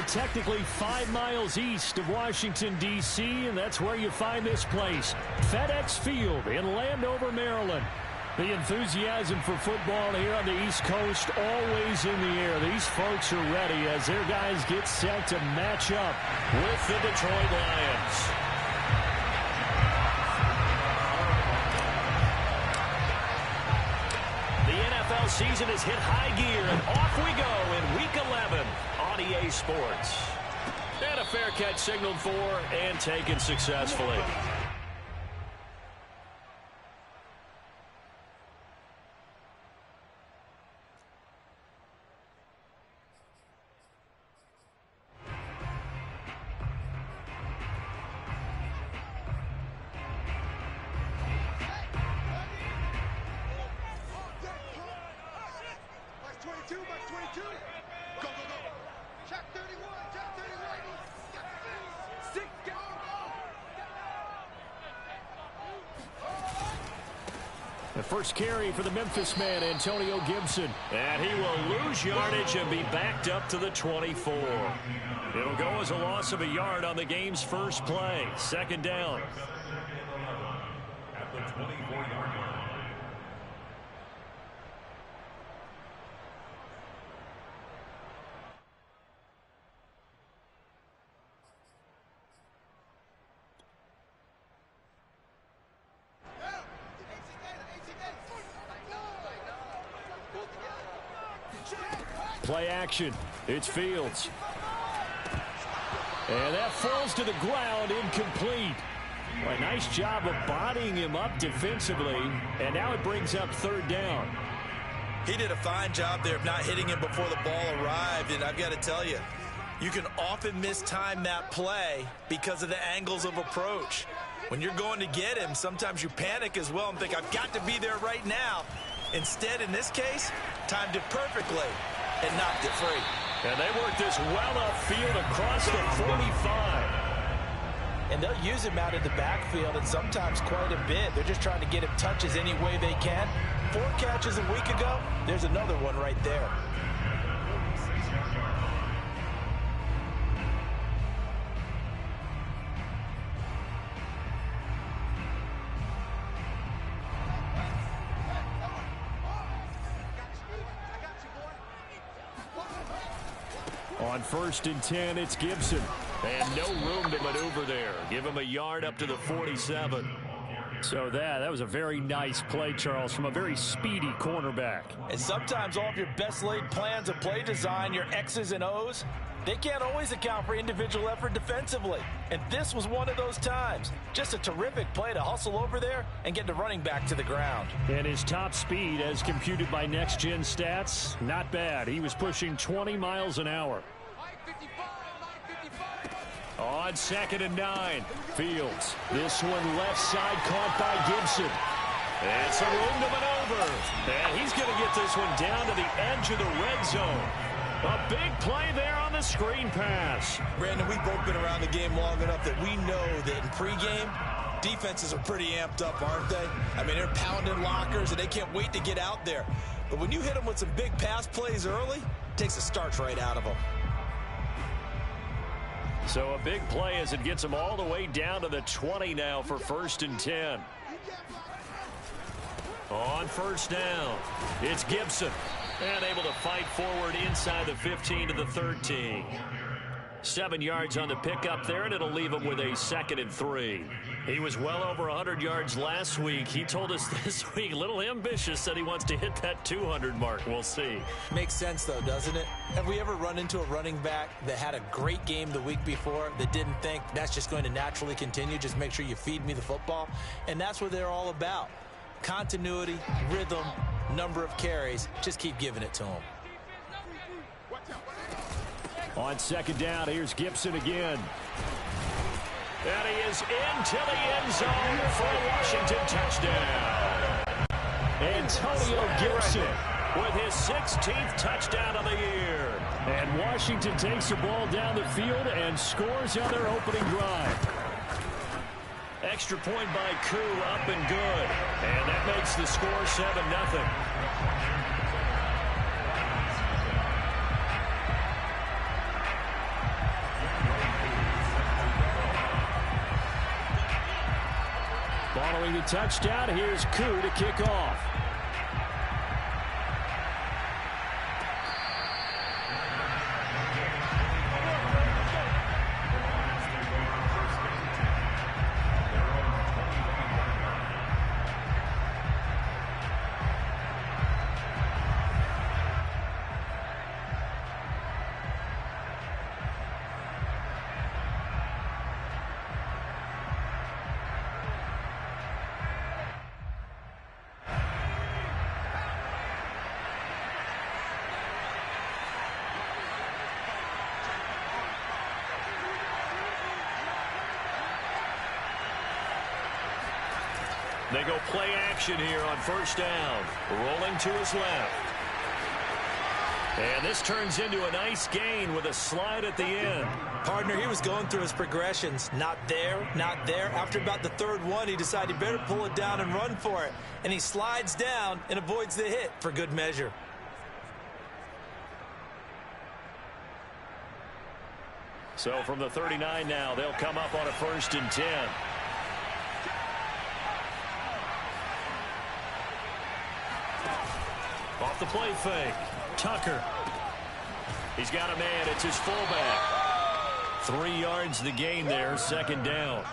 are technically 5 miles east of Washington, D.C., and that's where you find this place, FedEx Field in Landover, Maryland. The enthusiasm for football here on the East Coast always in the air. These folks are ready as their guys get set to match up with the Detroit Lions. The NFL season has hit high gear, and off we go in Week 11 on EA Sports. And a fair catch signaled for and taken successfully. The first carry for the Memphis man, Antonio Gibson. And he will lose yardage and be backed up to the 24. It'll go as a loss of a yard on the game's first play. Second down. At the 24-yard line. Play action. It's Fields. And that falls to the ground, incomplete. Well, a nice job of bodying him up defensively. And now it brings up third down. He did a fine job there of not hitting him before the ball arrived. And I've got to tell you, you can often mistime that play because of the angles of approach. When you're going to get him, sometimes you panic as well and think, I've got to be there right now. Instead, in this case, timed it perfectly and knocked it free. And they work this well upfield across the 45. And they'll use him out in the backfield and sometimes quite a bit. They're just trying to get him touches any way they can. 4 catches a week ago, there's another one right there. On 1st and 10, it's Gibson. And no room to maneuver there. Give him a yard up to the 47. So that was a very nice play, Charles, from a very speedy cornerback. And sometimes all of your best laid plans of play design, your X's and O's, they can't always account for individual effort defensively. And this was one of those times. Just a terrific play to hustle over there and get the running back to the ground. And his top speed, as computed by Next Gen Stats, not bad. He was pushing 20 miles an hour. On 2nd and 9, Fields. This one left side caught by Gibson. It's a room to maneuver. And he's going to get this one down to the edge of the red zone. A big play there on the screen pass. Brandon, we've both been around the game long enough that we know that in pregame, defenses are pretty amped up, aren't they? I mean, they're pounding lockers, and they can't wait to get out there. But when you hit them with some big pass plays early, it takes the starch right out of them. So a big play as it gets them all the way down to the 20 now for 1st and 10. On 1st down, it's Gibson. And able to fight forward inside the 15 to the 13. 7 yards on the pickup there, and it'll leave him with a 2nd and 3. He was well over 100 yards last week. He told us this week, a little ambitious, said he wants to hit that 200 mark. We'll see. Makes sense, though, doesn't it? Have we ever run into a running back that had a great game the week before that didn't think that's just going to naturally continue? Just make sure you feed me the football. And that's what they're all about. Continuity, rhythm, number of carries. Just keep giving it to him. On 2nd down, here's Gibson again. And he is into the end zone for a Washington touchdown. Antonio Gibson with his 16th touchdown of the year. And Washington takes the ball down the field and scores on their opening drive. Extra point by Koo, up and good. And that makes the score 7-0. Following the touchdown, here's Koo to kick off. They go play action here on first down. Rolling to his left. And this turns into a nice gain with a slide at the end. Partner, he was going through his progressions. Not there, not there. After about the third one, he decided he better pull it down and run for it. And he slides down and avoids the hit for good measure. So from the 39 now, they'll come up on a 1st and 10. Off the play fake. Tucker. He's got a man. It's his fullback. 3 yards the gain there. 2nd down.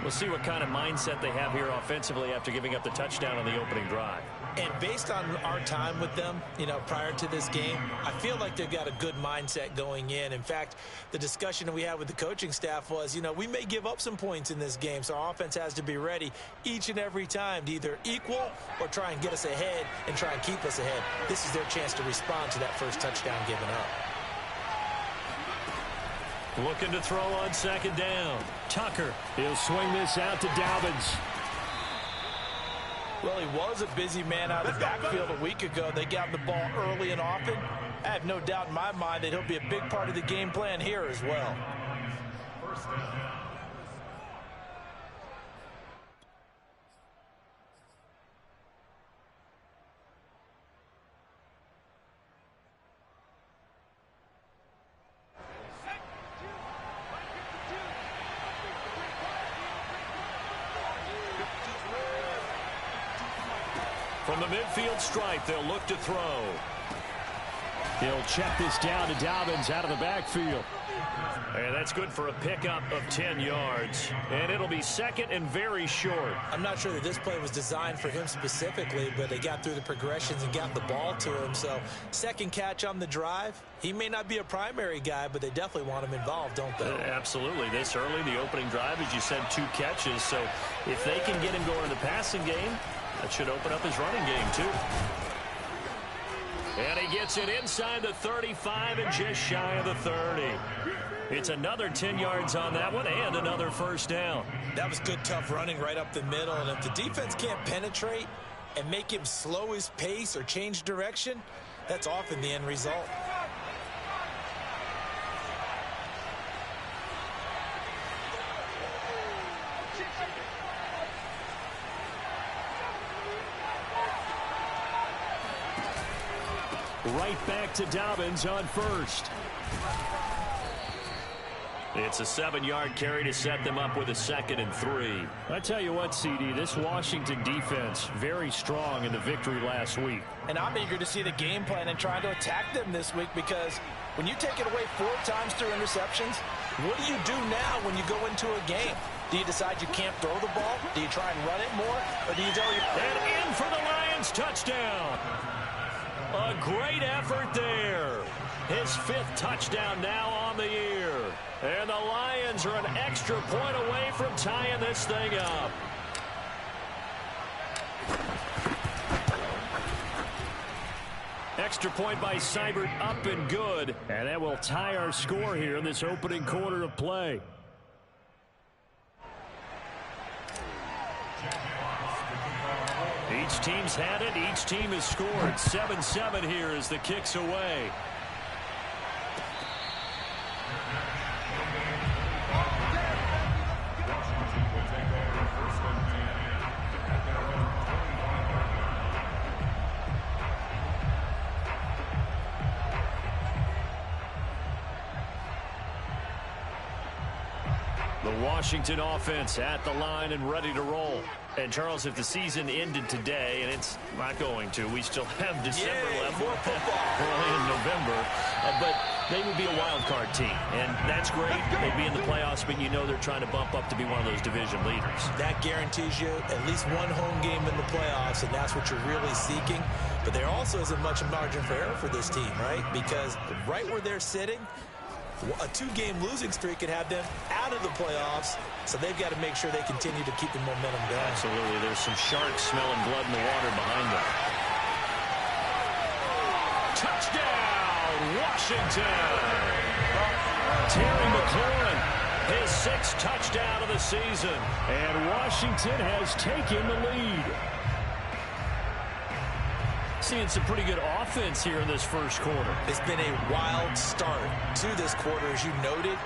We'll see what kind of mindset they have here offensively after giving up the touchdown on the opening drive. And based on our time with them, prior to this game, I feel like they've got a good mindset going in. In fact, the discussion that we had with the coaching staff was, we may give up some points in this game, so our offense has to be ready each and every time to either equal or try and get us ahead and try and keep us ahead. This is their chance to respond to that first touchdown given up. Looking to throw on 2nd down. Tucker. He'll swing this out to Dobbins. Well, he was a busy man out of the backfield a week ago. They got the ball early and often. I have no doubt in my mind that he'll be a big part of the game plan here as well. From the midfield stripe, they'll look to throw. He'll check this down to Dobbins out of the backfield. And that's good for a pickup of 10 yards. And it'll be 2nd and very short. I'm not sure that this play was designed for him specifically, but they got through the progressions and got the ball to him. So 2nd catch on the drive. He may not be a primary guy, but they definitely want him involved, don't they? Absolutely. This early, the opening drive, as you said, 2 catches. So if they can get him going in the passing game, that should open up his running game, too. And he gets it inside the 35 and just shy of the 30. It's another 10 yards on that one and another 1st down. That was good, tough running right up the middle. And if the defense can't penetrate and make him slow his pace or change direction, that's often the end result. Right back to Dobbins on 1st. It's a 7-yard carry to set them up with a 2nd and 3. I tell you what, CD, this Washington defense, very strong in the victory last week. And I'm eager to see the game plan and trying to attack them this week, because when you take it away 4 times through interceptions, what do you do now when you go into a game? Do you decide you can't throw the ball? Do you try and run it more? Or do you tell your... And in for the Lions touchdown. A great effort there. His 5th touchdown now on the year. And the Lions are an extra point away from tying this thing up. Extra point by Seibert, up and good. And that will tie our score here in this opening quarter of play. Each team's had it. Each team has scored. 7-7 here as the kick's away. The Washington offense at the line and ready to roll. And, Charles, if the season ended today, and it's not going to, we still have December left. More football. Early in November. But they would be a wild card team, and that's great. They'd be in the playoffs, but you know they're trying to bump up to be one of those division leaders. That guarantees you at least one home game in the playoffs, and that's what you're really seeking. But there also isn't much margin for error for this team, right? Because right where they're sitting, a 2-game losing streak could have them out of the playoffs, so they've got to make sure they continue to keep the momentum going. Absolutely. There's some sharks smelling blood in the water behind them. Touchdown, Washington! Terry McLaurin, his 6th touchdown of the season. And Washington has taken the lead. Seeing some pretty good offense here in this first quarter. It's been a wild start to this quarter, as you noted.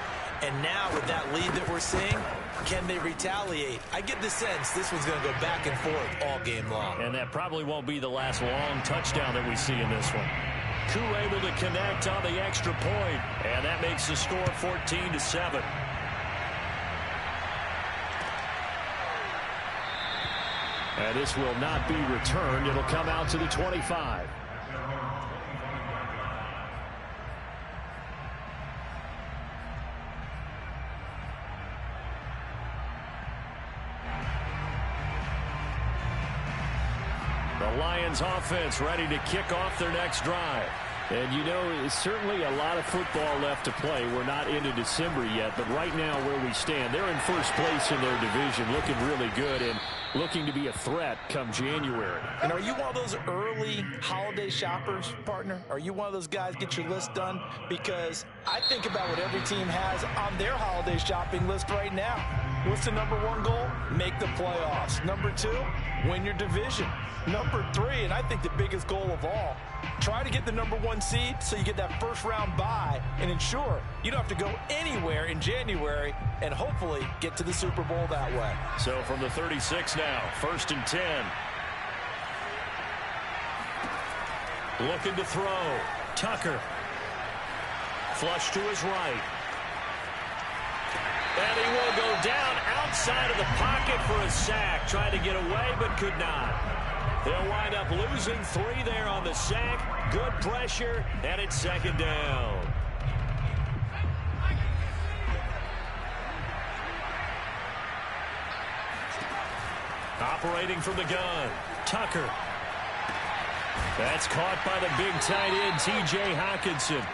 And now with that lead that we're seeing, can they retaliate? I get the sense this one's going to go back and forth all game long. And that probably won't be the last long touchdown that we see in this one. Koo able to connect on the extra point. And that makes the score 14-7. And this will not be returned. It'll come out to the 25. The Lions offense ready to kick off their next drive. And, you know, it's certainly a lot of football left to play. We're not into December yet, but right now where we stand, they're in first place in their division, looking really good and looking to be a threat come January. And are you one of those early holiday shoppers, partner? Are you one of those guys get your list done? Because I think about what every team has on their holiday shopping list right now. What's the number 1 goal? Make the playoffs. Number 2, win your division. Number 3, and I think the biggest goal of all, try to get the number 1 seed so you get that first round bye and ensure you don't have to go anywhere in January and hopefully get to the Super Bowl that way. So from the 36 now, 1st and 10. Looking to throw. Tucker. Flush to his right. And he will go down outside of the pocket for a sack. Tried to get away, but could not. They'll wind up losing 3 there on the sack. Good pressure, and it's 2nd down. Operating from the gun, Tucker. That's caught by the big tight end, T.J. Hockenson.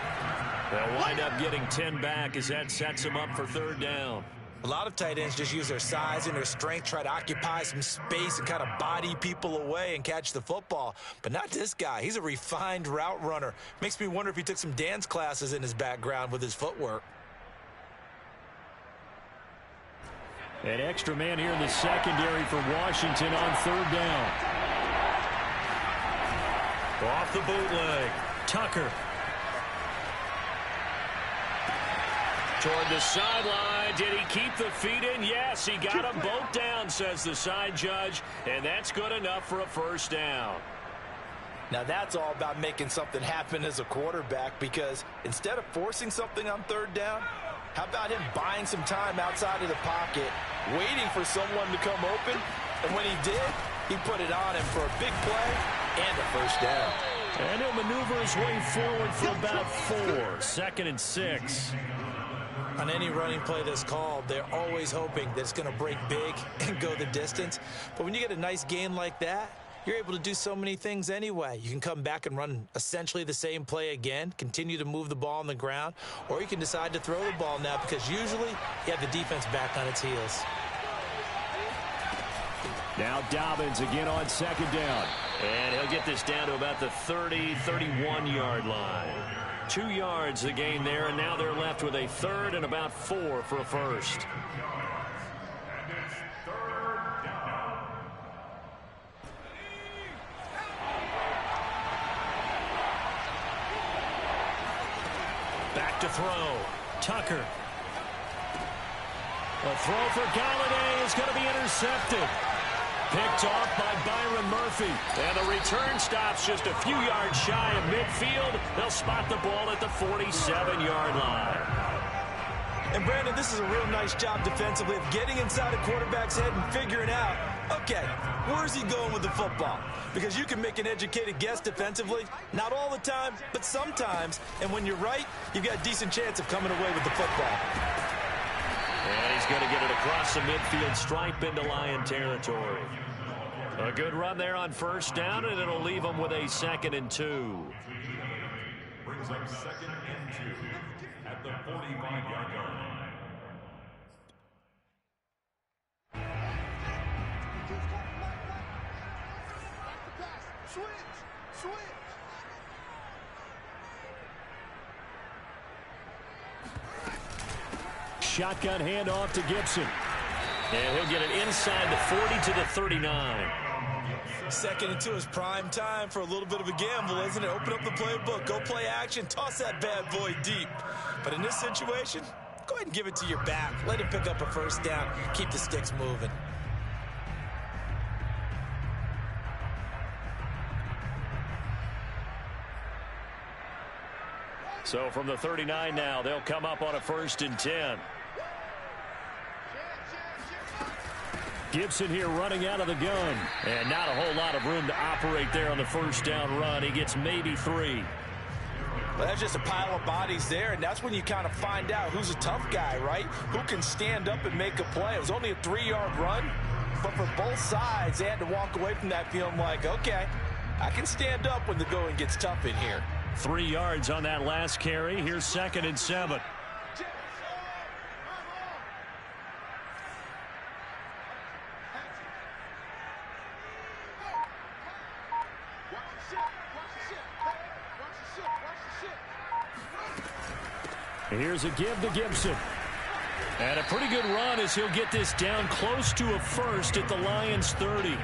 They'll wind up getting 10 back as that sets them up for 3rd down. A lot of tight ends just use their size and their strength, try to occupy some space and kind of body people away and catch the football. But not this guy. He's a refined route runner. Makes me wonder if he took some dance classes in his background with his footwork. An extra man here in the secondary for Washington on 3rd down. Off the bootleg. Tucker. Toward the sideline. Did he keep the feet in? Yes, he got them both down, says the side judge. And that's good enough for a 1st down. Now that's all about making something happen as a quarterback, because instead of forcing something on 3rd down, how about him buying some time outside of the pocket, waiting for someone to come open, and when he did, he put it on him for a big play and a 1st down. And he'll maneuver his way forward for about 4. 2nd and 6. On any running play that's called, they're always hoping that it's going to break big and go the distance. But when you get a nice gain like that, you're able to do so many things anyway. You can come back and run essentially the same play again, continue to move the ball on the ground, or you can decide to throw the ball now because usually you have the defense back on its heels. Now Dobbins again on 2nd down. And he'll get this down to about the 30, 31-yard line. 2 yards the gain there, and now they're left with a 3rd and about 4 for a 1st. Back to throw. Tucker. A throw for Galladay is going to be intercepted. Picked off by Byron Murphy. And the return stops just a few yards shy of midfield. They'll spot the ball at the 47-yard line. And, Brandon, this is a real nice job defensively of getting inside a quarterback's head and figuring out Okay, where's he going with the football? Because you can make an educated guess defensively. Not all the time, but sometimes. And when you're right, you've got a decent chance of coming away with the football. And he's going to get it across the midfield stripe into Lion territory. A good run there on first down, and it'll leave him with a 2nd and 2. Brings up 2nd and 2 at the 45-yard line. Shotgun handoff to Gibson. And he'll get it inside the 40 to the 39. 2nd and 2 is prime time for a little bit of a gamble, isn't it? Open up the playbook, go play action, toss that bad boy deep. But in this situation, go ahead and give it to your back. Let him pick up a first down. Keep the sticks moving. So from the 39 now, they'll come up on a 1st and 10. Gibson here running out of the gun. And not a whole lot of room to operate there on the first down run. He gets maybe 3. Well, that's just a pile of bodies there, and that's when you kind of find out who's a tough guy, right? Who can stand up and make a play. It was only a 3-yard run, but for both sides, they had to walk away from that feeling like, okay, I can stand up when the going gets tough in here. 3 yards on that last carry. Here's 2nd and 7. Here's a give to Gibson. And a pretty good run as he'll get this down close to a 1st at the Lions 30.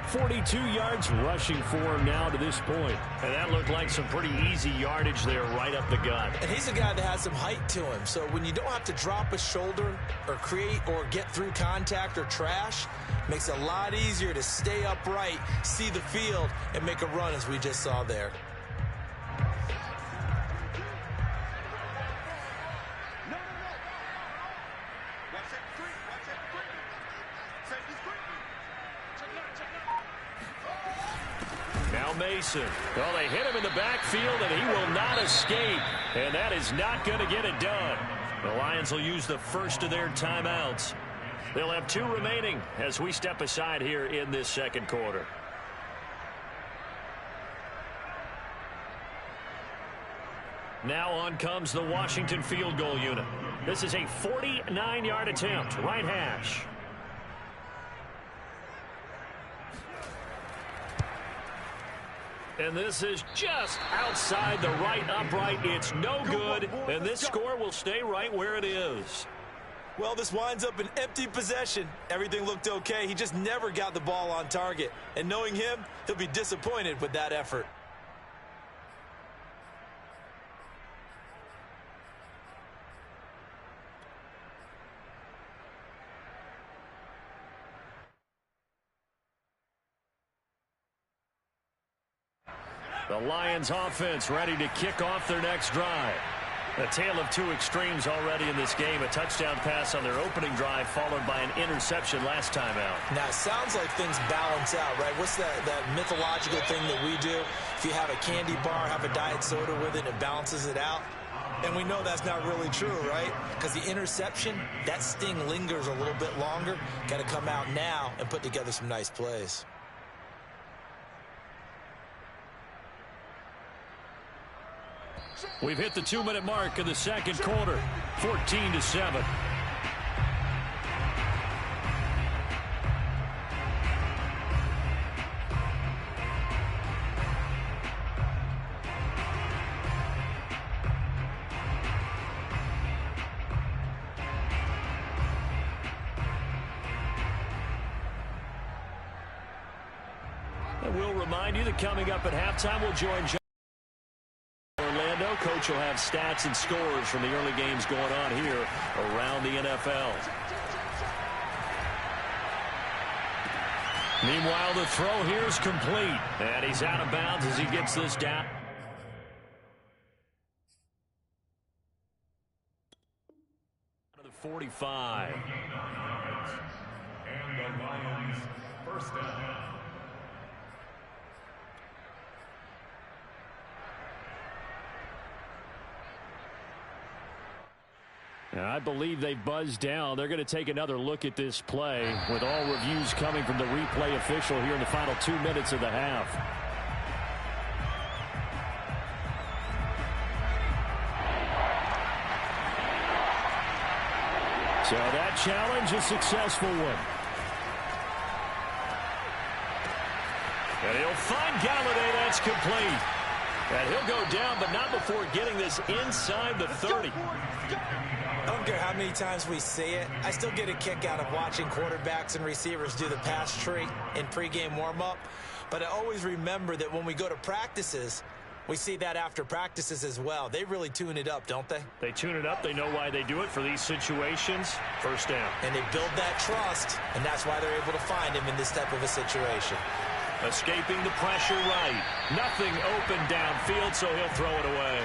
42 yards rushing for him now to this point. And that looked like some pretty easy yardage there right up the gut. And he's a guy that has some height to him. So when you don't have to drop a shoulder or create or get through contact or trash, makes it a lot easier to stay upright, see the field, and make a run as we just saw there. Mason. Well, they hit him in the backfield, and he will not escape. And that is not going to get it done. The Lions will use the first of their timeouts. They'll have 2 remaining as we step aside here in this 2nd quarter. Now on comes the Washington field goal unit. This is a 49-yard attempt, right hash. And this is just outside the right upright. It's no good, and this score will stay right where it is. Well, this winds up an empty possession. Everything looked okay. He just never got the ball on target. And knowing him, he'll be disappointed with that effort. The Lions offense ready to kick off their next drive. A tale of 2 extremes already in this game. A touchdown pass on their opening drive followed by an interception last time out. Now, it sounds like things balance out, right? What's that mythological thing that we do? If you have a candy bar, have a diet soda with it, it balances it out. And we know that's not really true, right? Because the interception, that sting lingers a little bit longer. Got to come out now and put together some nice plays. We've hit the 2-minute mark in the 2nd quarter. 14-7. And we'll remind you that coming up at halftime, we'll join Orlando. Coach will have stats and scores from the early games going on here around the NFL. Meanwhile, the throw here is complete. And he's out of bounds as he gets this down. To the 45. And the Lions First down. I believe they buzzed down. They're going to take another look at this play with all reviews coming from the replay official here in the final 2 minutes of the half. So that challenge, a successful one. And he'll find Galladay. That's complete. And he'll go down, but not before getting this inside the 30. I don't care how many times we see it. I still get a kick out of watching quarterbacks and receivers do the pass tree in pregame warm-up. But I always remember that when we go to practices, we see that after practices as well. They really tune it up, don't they? They tune it up. They know why they do it for these situations. First down. And they build that trust, and that's why they're able to find him in this type of a situation. Escaping the pressure right. Nothing open downfield, so he'll throw it away.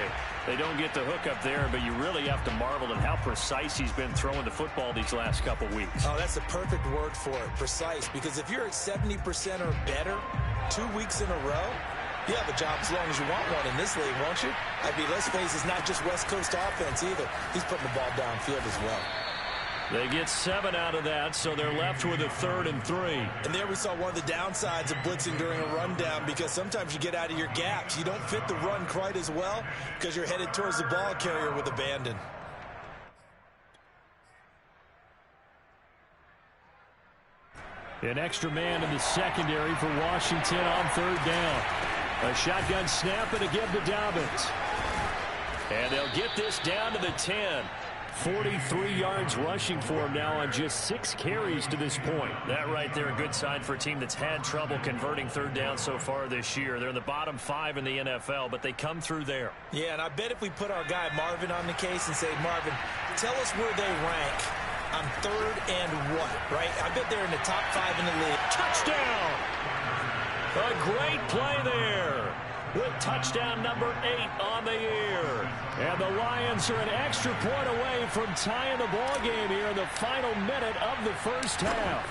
They don't get the hook up there, but you really have to marvel at how precise he's been throwing the football these last couple weeks. Oh, that's the perfect word for it, precise. Because if you're at 70% or better 2 weeks in a row, you have a job as long as you want one in this league, won't you? I mean, let's face it, it's not just West Coast offense either. He's putting the ball downfield as well. They get 7 out of that, so they're left with a 3rd and 3. And there we saw one of the downsides of blitzing during a rundown, because sometimes you get out of your gaps. You don't fit the run quite as well because you're headed towards the ball carrier with abandon. An extra man in the secondary for Washington on 3rd down. A shotgun snap and a give to Dobbins. And they'll get this down to the 10. 43 yards rushing for him now on just 6 carries to this point. That right there, a good sign for a team that's had trouble converting 3rd down so far this year. They're in the bottom 5 in the NFL, but they come through there. Yeah, and I bet if we put our guy Marvin on the case and say, Marvin, tell us where they rank on 3rd and what, right? I bet they're in the top 5 in the league. Touchdown! A great play there. With touchdown number 8 on the year. And the Lions are an extra point away from tying the ball game here in the final minute of the first half.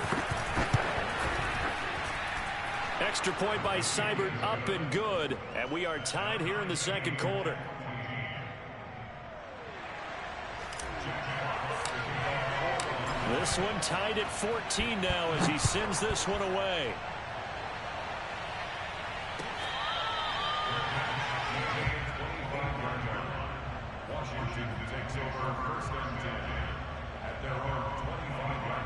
Extra point by Seibert, up and good. And we are tied here in the second quarter. This one tied at 14 now as he sends this one away. Washington takes over 1st and 10 at their own 25-yard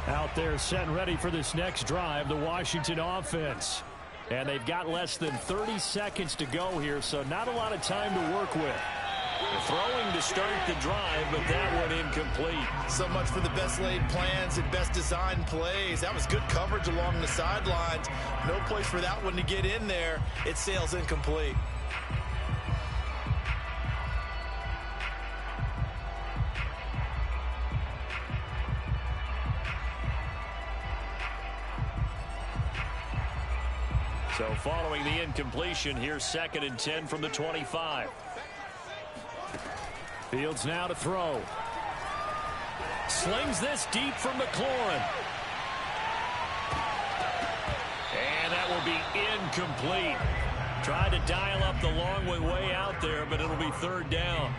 line. Out there set and ready for this next drive, the Washington offense. And they've got less than 30 seconds to go here, so not a lot of time to work with. Throwing to start the drive, but that one incomplete. So much for the best laid plans and best designed plays. That was good coverage along the sidelines. No place for that one to get in there. It sails incomplete. So following the incompletion, here's 2nd and 10 from the 25. Fields now to throw. Slings this deep from McLaurin. And that will be incomplete. Tried to dial up the long way out there, but it'll be 3rd down.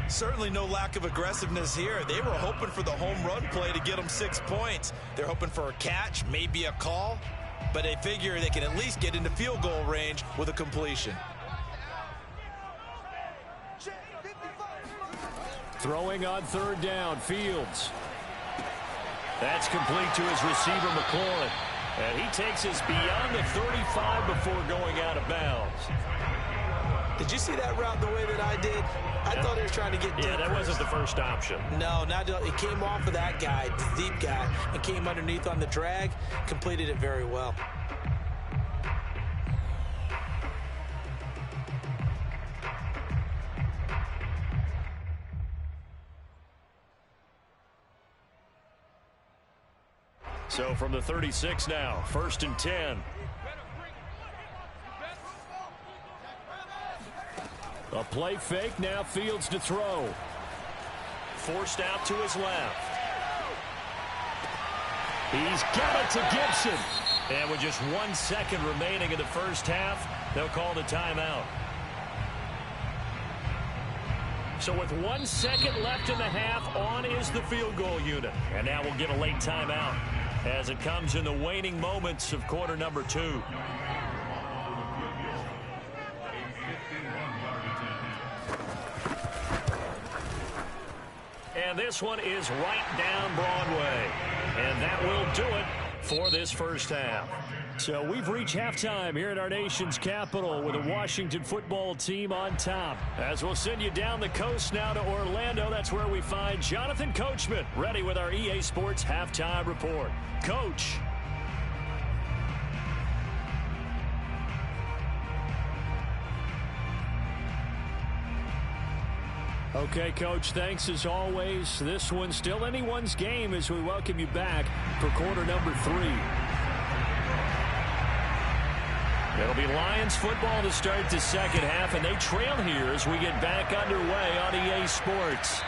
Certainly no lack of aggressiveness here. They were hoping for the home run play to get them 6 points. They're hoping for a catch, maybe a call, but they figure they can at least get into field goal range with a completion. Throwing on 3rd down, Fields. That's complete to his receiver, McLaurin. And he takes us beyond the 35 before going out of bounds. Did you see that route the way that I did? I thought he was trying to get deep. Yeah, that wasn't the first option. No, it came off of that guy, the deep guy, and came underneath on the drag, completed it very well. So from the 36 now, 1st and 10. A play fake, now Fields to throw. Forced out to his left. He's got it to Gibson. And with just 1 second remaining in the first half, they'll call the timeout. So with 1 second left in the half, on is the field goal unit. And now we'll get a late timeout as it comes in the waning moments of quarter number 2. And this one is right down Broadway. And that will do it for this first half. So we've reached halftime here at our nation's capital with the Washington football team on top. As we'll send you down the coast now to Orlando, that's where we find Jonathan Coachman ready with our EA Sports halftime report. Coach. Okay, Coach, thanks as always. This one's still anyone's game as we welcome you back for quarter number 3. It'll be Lions football to start the second half, and they trail here as we get back underway on EA Sports.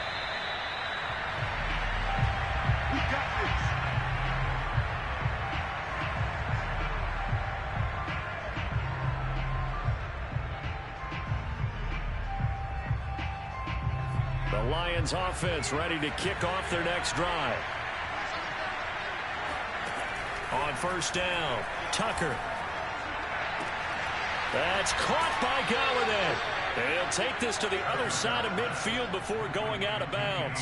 We got this. The Lions offense ready to kick off their next drive. On first down, Tucker. That's caught by Galladay. They'll take this to the other side of midfield before going out of bounds.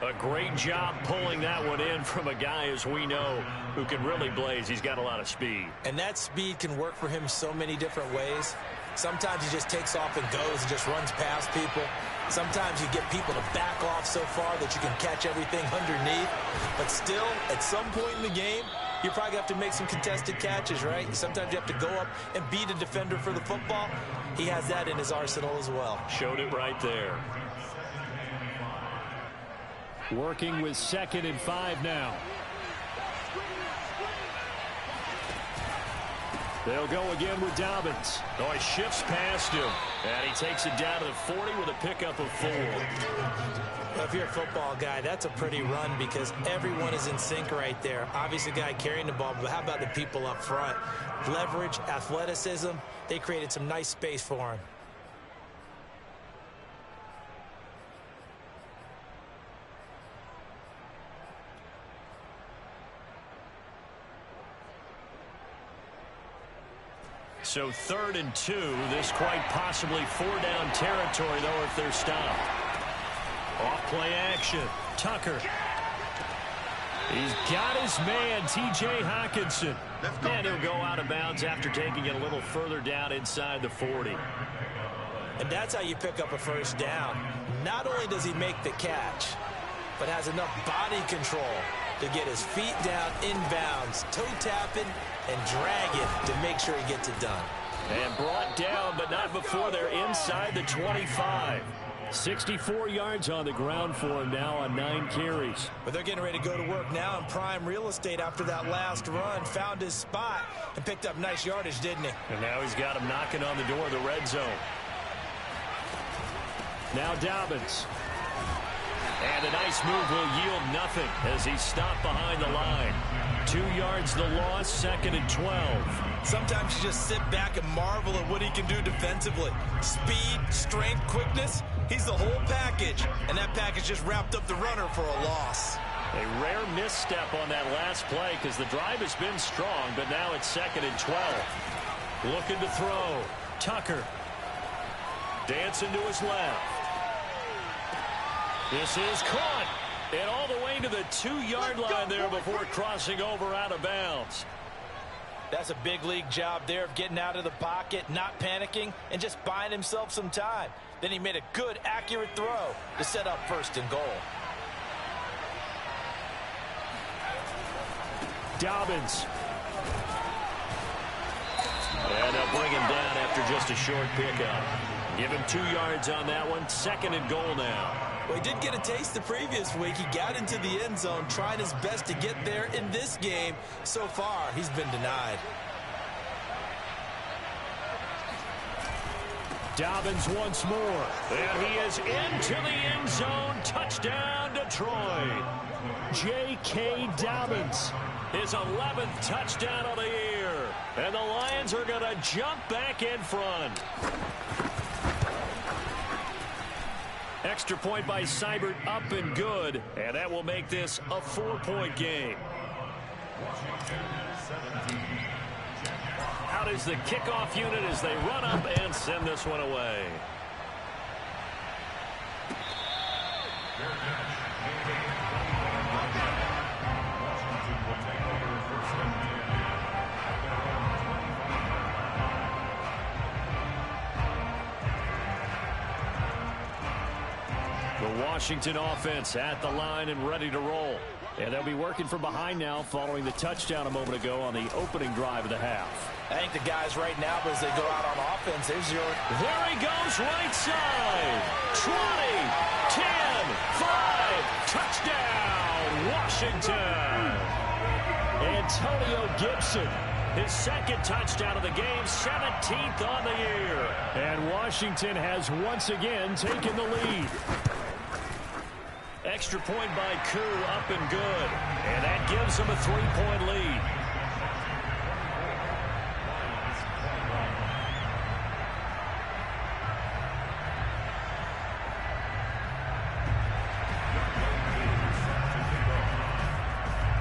A great job pulling that one in from a guy, as we know, who can really blaze. He's got a lot of speed. And that speed can work for him so many different ways. Sometimes he just takes off and goes and just runs past people. Sometimes you get people to back off so far that you can catch everything underneath. But still, at some point in the game, you probably have to make some contested catches, right? Sometimes you have to go up and beat a defender for the football. He has that in his arsenal as well. Showed it right there. Working with 2nd and 5 now. They'll go again with Dobbins. Oh, he shifts past him. And he takes it down to the 40 with a pickup of 4. Well, if you're a football guy, that's a pretty run because everyone is in sync right there. Obviously, the guy carrying the ball, but how about the people up front? Leverage, athleticism, they created some nice space for him. So 3rd and 2. This quite possibly 4-down territory, though, if they're stopped. Off play action. Tucker. He's got his man, T.J. Hawkinson. And he'll go out of bounds after taking it a little further down inside the 40. And that's how you pick up a first down. Not only does he make the catch, but has enough body control to get his feet down inbounds, toe tapping, and drag it to make sure he gets it done. And brought down, but not before they're inside the 25. 64 yards on the ground for him now on 9 carries. But they're getting ready to go to work now in prime real estate after that last run. Found his spot and picked up nice yardage, didn't he? And now he's got him knocking on the door of the red zone. Now Dobbins. And a nice move will yield nothing as he's stopped behind the line. 2 yards the loss, 2nd and 12. Sometimes you just sit back and marvel at what he can do defensively. Speed, strength, quickness, he's the whole package. And that package just wrapped up the runner for a loss. A rare misstep on that last play because the drive has been strong, but now it's 2nd and 12. Looking to throw. Tucker. Dancing to his left. This is caught. And all the way to the 2-yard line there before crossing over out of bounds. That's a big league job there of getting out of the pocket, not panicking, and just buying himself some time. Then he made a good, accurate throw to set up 1st and goal. Dobbins. And they'll bring him down after just a short pickup. Give him 2 yards on that one. 2nd and goal now. Well, he did get a taste the previous week. He got into the end zone, trying his best to get there in this game. So far, he's been denied. Dobbins once more. And he is into the end zone. Touchdown, Detroit. J.K. Dobbins, his 11th touchdown of the year. And the Lions are going to jump back in front. Extra point by Seibert, up and good. And that will make this a 4-point game. Out is the kickoff unit as they run up and send this one away. The Washington offense at the line and ready to roll. And they'll be working from behind now following the touchdown a moment ago on the opening drive of the half. I think the guys right now, as they go out on offense, there's your... There he goes, right side. 20, 10, 5, touchdown, Washington. Antonio Gibson, his second touchdown of the game, 17th on the year. And Washington has once again taken the lead. Extra point by Koo, up and good. And that gives them a 3-point lead.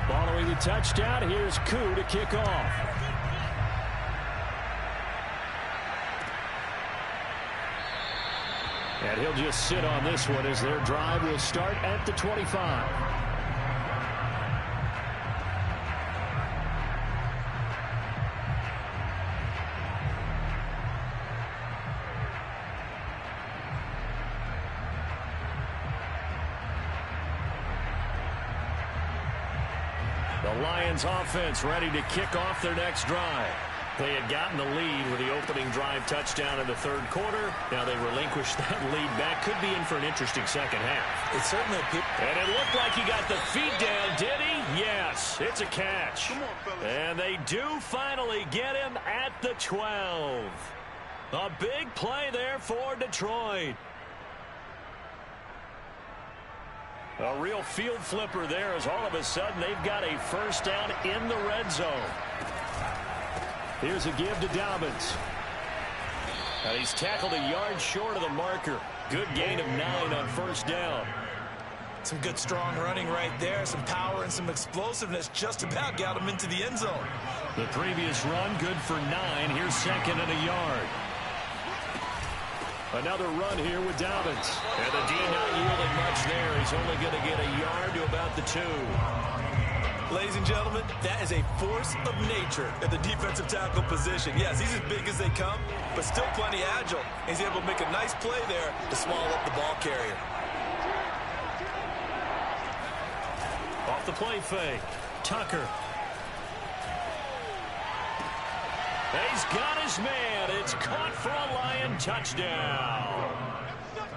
Following the touchdown, here's Koo to kick off. And he'll just sit on this one as their drive will start at the 25. The Lions offense ready to kick off their next drive. They had gotten the lead with the opening drive touchdown in the third quarter. Now they relinquished that lead back. Could be in for an interesting second half. It certainly appears. And it looked like he got the feet down, did he? Yes, it's a catch. And they do finally get him at the 12. A big play there for Detroit. A real field flipper there as all of a sudden they've got a first down in the red zone. Here's a give to Dobbins. And he's tackled a yard short of the marker. Good gain of 9 on first down. Some good strong running right there. Some power and some explosiveness just about got him into the end zone. The previous run good for 9. Here's second and a yard. Another run here with Dobbins. And the D not yielding much there. He's only going to get a yard to about the 2. Ladies and gentlemen, that is a force of nature at the defensive tackle position. Yes, he's as big as they come, but still plenty agile. He's able to make a nice play there to swallow up the ball carrier. Off the play fake. Tucker. He's got his man. It's caught for a Lion touchdown.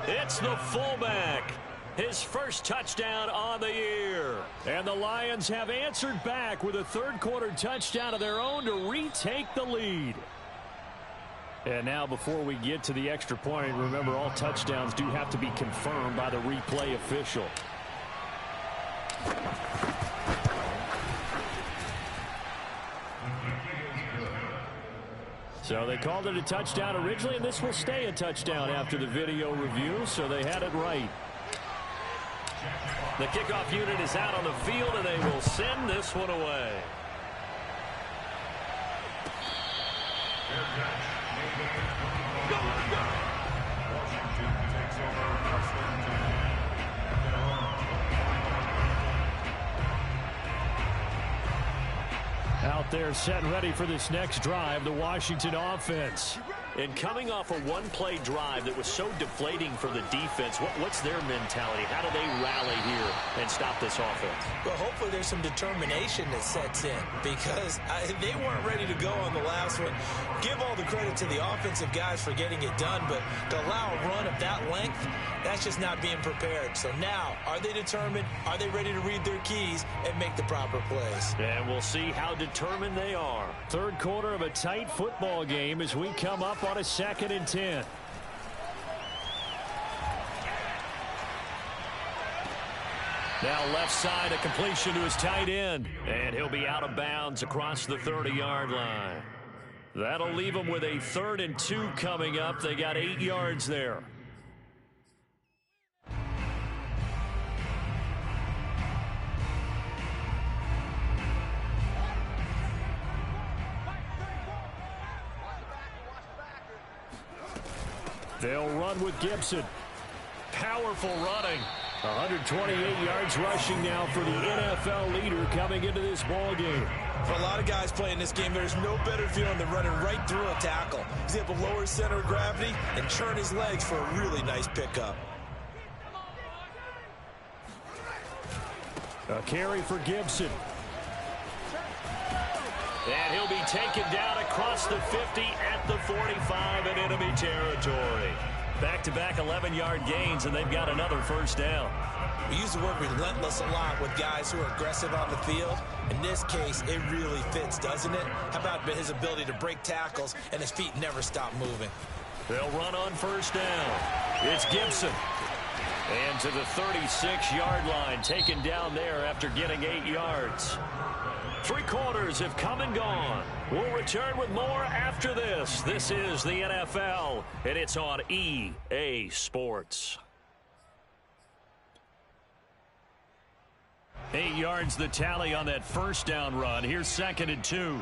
It's the fullback. His first touchdown on the year. And the Lions have answered back with a third-quarter touchdown of their own to retake the lead. And now before we get to the extra point, remember all touchdowns do have to be confirmed by the replay official. So they called it a touchdown originally, and this will stay a touchdown after the video review, so they had it right. The kickoff unit is out on the field, and they will send this one away. Out there set and ready for this next drive, the Washington offense. And coming off a one-play drive that was so deflating for the defense, what's their mentality? How do they rally here and stop this offense? Well, hopefully there's some determination that sets in because they weren't ready to go on the last one. Give all the credit to the offensive guys for getting it done, but to allow a run of that length, that's just not being prepared. So now, are they determined? Are they ready to read their keys and make the proper plays? And we'll see how determined they are. Third quarter of a tight football game as we come up on a 2nd and 10. Now left side, a completion to his tight end. And he'll be out of bounds across the 30-yard line. That'll leave him with a 3rd and 2 coming up. They got 8 yards there. They'll run with Gibson. Powerful running. 128 yards rushing now for the NFL leader coming into this ball game. For a lot of guys playing this game, there's no better feeling than running right through a tackle. He's able to lower his center of gravity and turn his legs for a really nice pickup. A carry for Gibson. And he'll be taken down across the 50 at the 45 in enemy territory. Back-to-back 11-yard gains, and they've got another first down. We use the word relentless a lot with guys who are aggressive on the field. In this case, it really fits, doesn't it? How about his ability to break tackles and his feet never stop moving? They'll run on first down. It's Gibson. And to the 36-yard line, taken down there after getting 8 yards. 3 quarters have come and gone. We'll return with more after this. This is the NFL, and it's on EA Sports. 8 yards the tally on that first down run. Here's 2nd and 2.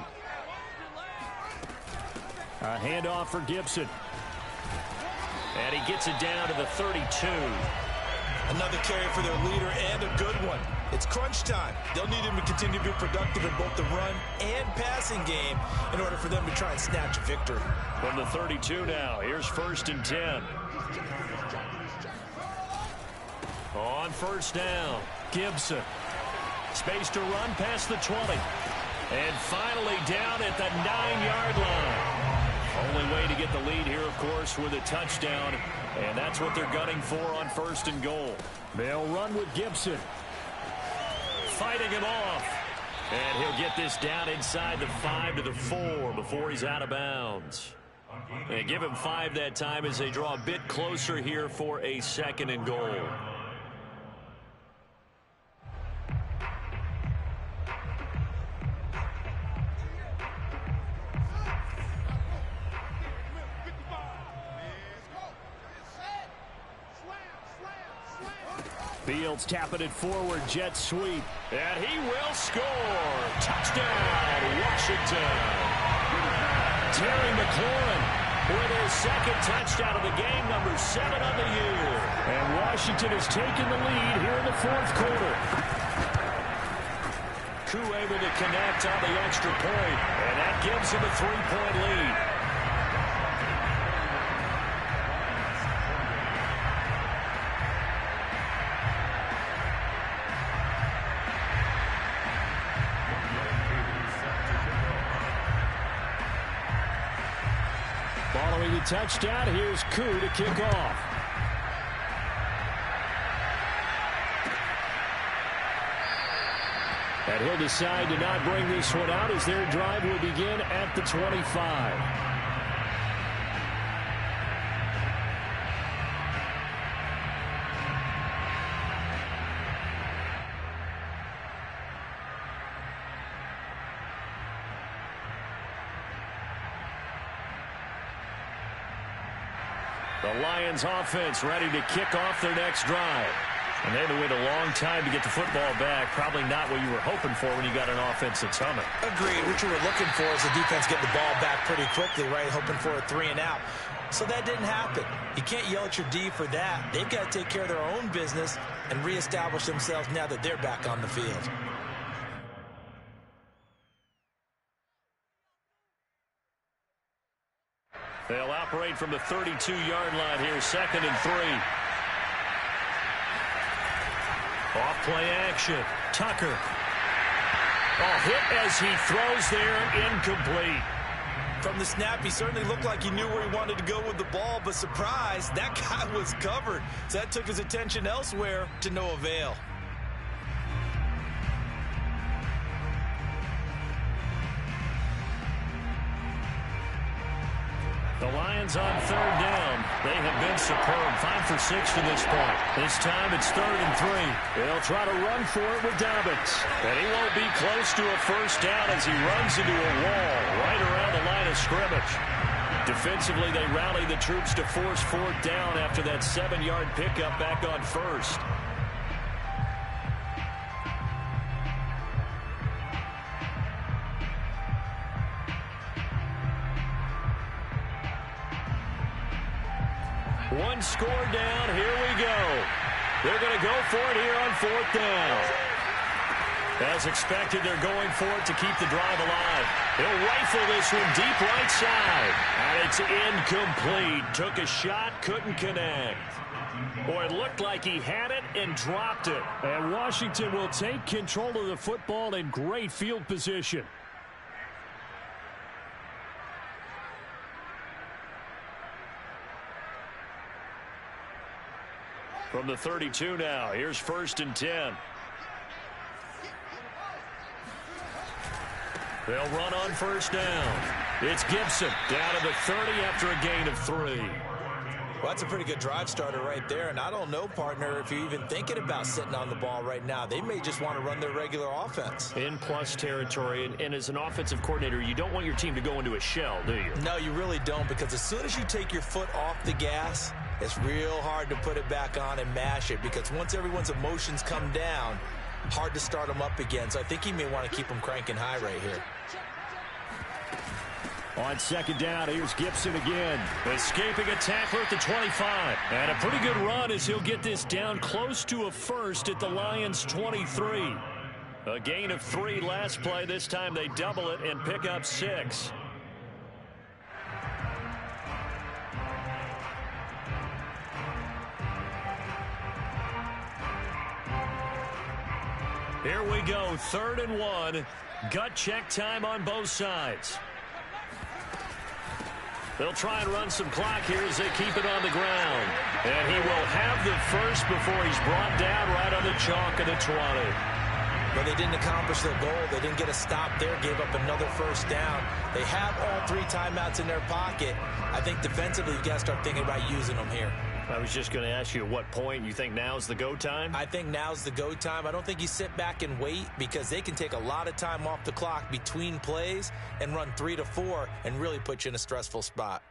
A handoff for Gibson. And he gets it down to the 32. Another carry for their leader and a good one. It's crunch time. They'll need him to continue to be productive in both the run and passing game in order for them to try and snatch a victory. From the 32 now, here's 1st and 10. On first down, Gibson. Space to run past the 20. And finally down at the 9-yard line. Only way to get the lead here, of course, with a touchdown. And that's what they're gunning for on 1st and goal. They'll run with Gibson. Fighting him off. And he'll get this down inside the 5 to the 4 before he's out of bounds. They give him 5 that time as they draw a bit closer here for a 2nd and goal. Fields tapping it forward, jet sweep, and he will score. Touchdown, Washington. Terry McLaurin with his 2nd touchdown of the game, number 7 on the year. And Washington has taken the lead here in the 4th quarter. Koo able to connect on the extra point, and that gives him a 3-point lead. Following the touchdown, here's Koo to kick off. And he'll decide to not bring this one out as their drive will begin at the 25. The Lions offense ready to kick off their next drive. And they had to wait a long time to get the football back. Probably not what you were hoping for when you got an offense that's humming. Agreed. What you were looking for is the defense getting the ball back pretty quickly, right? Hoping for a 3 and out. So that didn't happen. You can't yell at your D for that. They've got to take care of their own business and reestablish themselves now that they're back on the field. They'll operate from the 32-yard line here, 2nd and 3. Off play action. Tucker. A hit as he throws there, incomplete. From the snap, he certainly looked like he knew where he wanted to go with the ball, but surprise, that guy was covered. So that took his attention elsewhere to no avail. The Lions on third down. They have been superb. 5 for 6 to this point. This time it's 3rd and 3. They'll try to run for it with Dobbins. And he won't be close to a first down as he runs into a wall right around the line of scrimmage. Defensively, they rally the troops to force 4th down after that 7-yard pickup back on 1st. One score down. Here we go. They're going to go for it here on 4th down. As expected, they're going for it to keep the drive alive. He'll rifle this one deep right side. And it's incomplete. Took a shot, couldn't connect. Boy, it looked like he had it and dropped it. And Washington will take control of the football in great field position. From the 32 now, here's 1st and 10. They'll run on 1st down. It's Gibson down to the 30 after a gain of 3. Well, that's a pretty good drive starter right there, and I don't know, partner, if you're even thinking about sitting on the ball right now. They may just want to run their regular offense. In plus territory, and as an offensive coordinator, you don't want your team to go into a shell, do you? No, you really don't, because as soon as you take your foot off the gas, it's real hard to put it back on and mash it, because once everyone's emotions come down, hard to start them up again. So I think he may want to keep them cranking high right here. On 2nd down, here's Gibson again. Escaping a tackler at the 25. And a pretty good run as he'll get this down close to a first at the Lions' 23. A gain of 3 last play. This time they double it and pick up 6. Here we go, 3rd and 1. Gut check time on both sides. They'll try and run some clock here as they keep it on the ground. And he will have the first before he's brought down right on the chalk of the 20. But they didn't accomplish their goal. They didn't get a stop there, gave up another first down. They have all 3 timeouts in their pocket. I think defensively you've got to start thinking about using them here. I was just going to ask you at what point you think now's the go time? I think now's the go time. I don't think you sit back and wait, because they can take a lot of time off the clock between plays and run 3 to 4 and really put you in a stressful spot.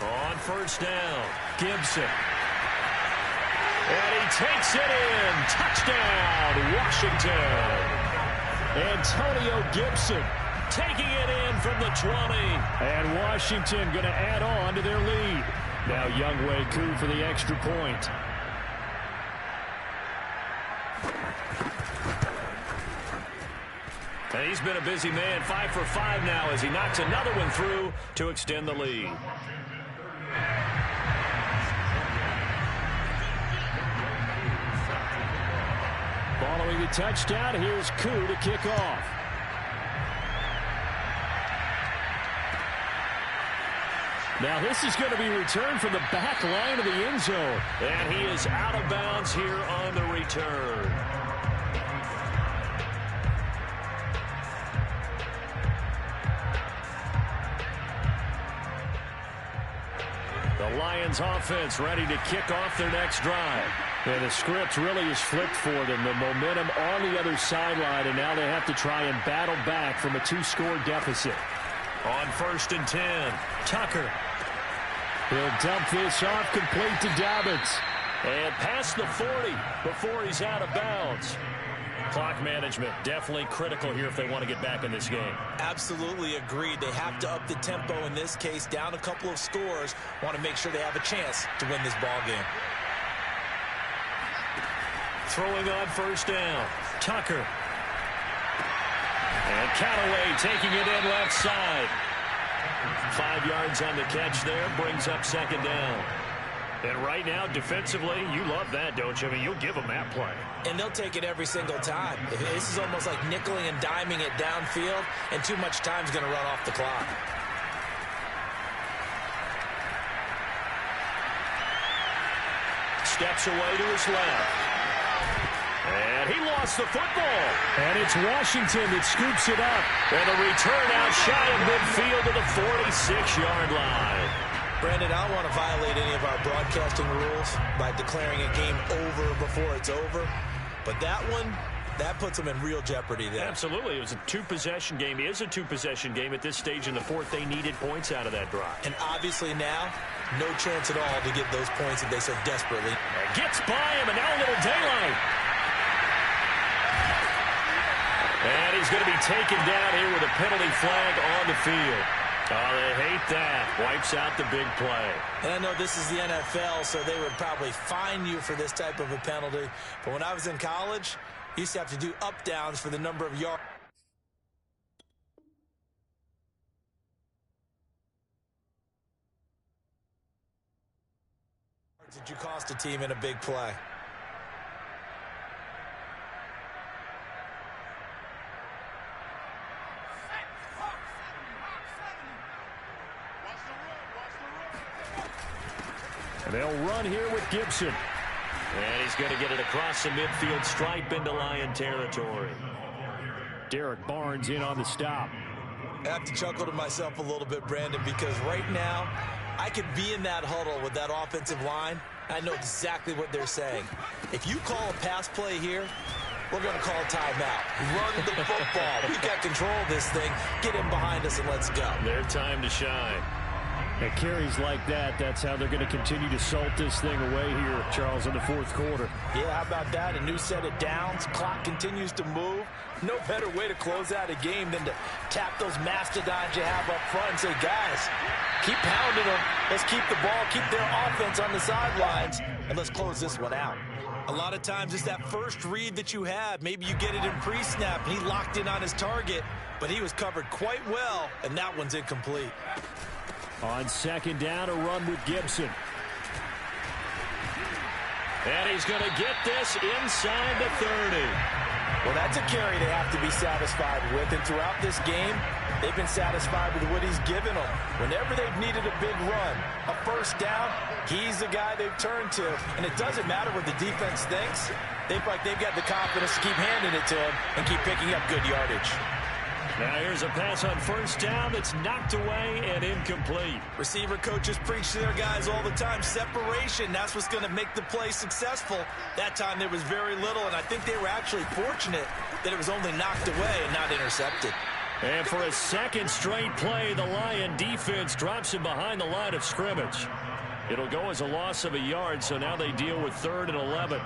On 1st down, Gibson. And he takes it in. Touchdown, Washington. Antonio Gibson taking it in from the 20. And Washington going to add on to their lead. Now Younghoe Koo for the extra point. And he's been a busy man. 5 for 5 now as he knocks another one through to extend the lead. Following the touchdown, here's Koo to kick off. Now this is going to be returned from the back line of the end zone. And he is out of bounds here on the return. The Lions offense ready to kick off their next drive. And the script really is flipped for them. The momentum on the other sideline, and now they have to try and battle back from a 2-score deficit. On 1st and 10, Tucker. He'll dump this off complete to Dobbins. And past the 40 before he's out of bounds. Clock management definitely critical here if they want to get back in this game. Absolutely agreed. They have to up the tempo in this case, down a couple of scores. Want to make sure they have a chance to win this ball game. Throwing on 1st down, Tucker. And Callaway taking it in left side. 5 yards on the catch there, brings up 2nd down. And right now, defensively, you love that, don't you? I mean, you'll give them that play. And they'll take it every single time. This is almost like nickeling and diming it downfield, and too much time's going to run off the clock. steps away to his left. And he lost the football. And it's Washington that scoops it up. And a return out shy of midfield to the 46-yard line. Brandon, I don't want to violate any of our broadcasting rules by declaring a game over before it's over. But that one, that puts them in real jeopardy there. Absolutely. It was a two-possession game. It is a two-possession game at this stage in the fourth. They needed points out of that drive. And obviously now, no chance at all to get those points that they so desperately. Gets by him, and now a little daylight. And he's going to be taken down here with a penalty flag on the field. Oh, they hate that. Wipes out the big play. And I know this is the NFL, so they would probably fine you for this type of a penalty. But when I was in college, you used to have to do up-downs for the number of yards. Did you cost a team in a big play? And they'll run here with Gibson. And he's going to get it across the midfield stripe into Lion territory. Derek Barnes in on the stop. I have to chuckle to myself a little bit, Brandon, because right now I could be in that huddle with that offensive line. I know exactly what they're saying. If you call a pass play here, we're going to call timeout. Run the football. We've got control of this thing. Get in behind us and let's go. Their time to shine. And carries like that, that's how they're going to continue to salt this thing away here, Charles, in the fourth quarter. Yeah, how about that? A new set of downs. Clock continues to move. No better way to close out a game than to tap those mastodons you have up front and say, guys, keep pounding them. Let's keep the ball, keep their offense on the sidelines, and let's close this one out. A lot of times it's that first read that you have. Maybe you get it in pre-snap, and he locked in on his target, but he was covered quite well, and that one's incomplete. On second down, a run with Gibson. And he's going to get this inside the 30. Well, that's a carry they have to be satisfied with. And throughout this game, they've been satisfied with what he's given them. Whenever they've needed a big run, a first down, he's the guy they've turned to. And it doesn't matter what the defense thinks. They feel like they've got the confidence to keep handing it to him and keep picking up good yardage. Now here's a pass on first down that's knocked away and incomplete. Receiver coaches preach to their guys all the time. Separation, that's what's going to make the play successful. That time there was very little, and I think they were actually fortunate that it was only knocked away and not intercepted. And for a second straight play, the Lion defense drops him behind the line of scrimmage. It'll go as a loss of a yard, so now they deal with 3rd and 11.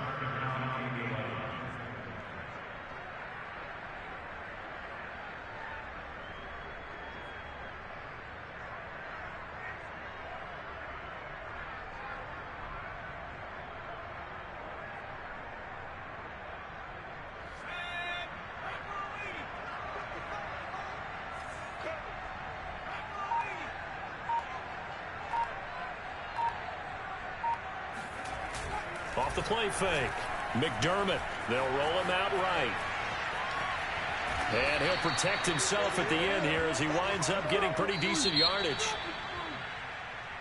Off the play fake. McDermott. They'll roll him out right. And he'll protect himself at the end here as he winds up getting pretty decent yardage.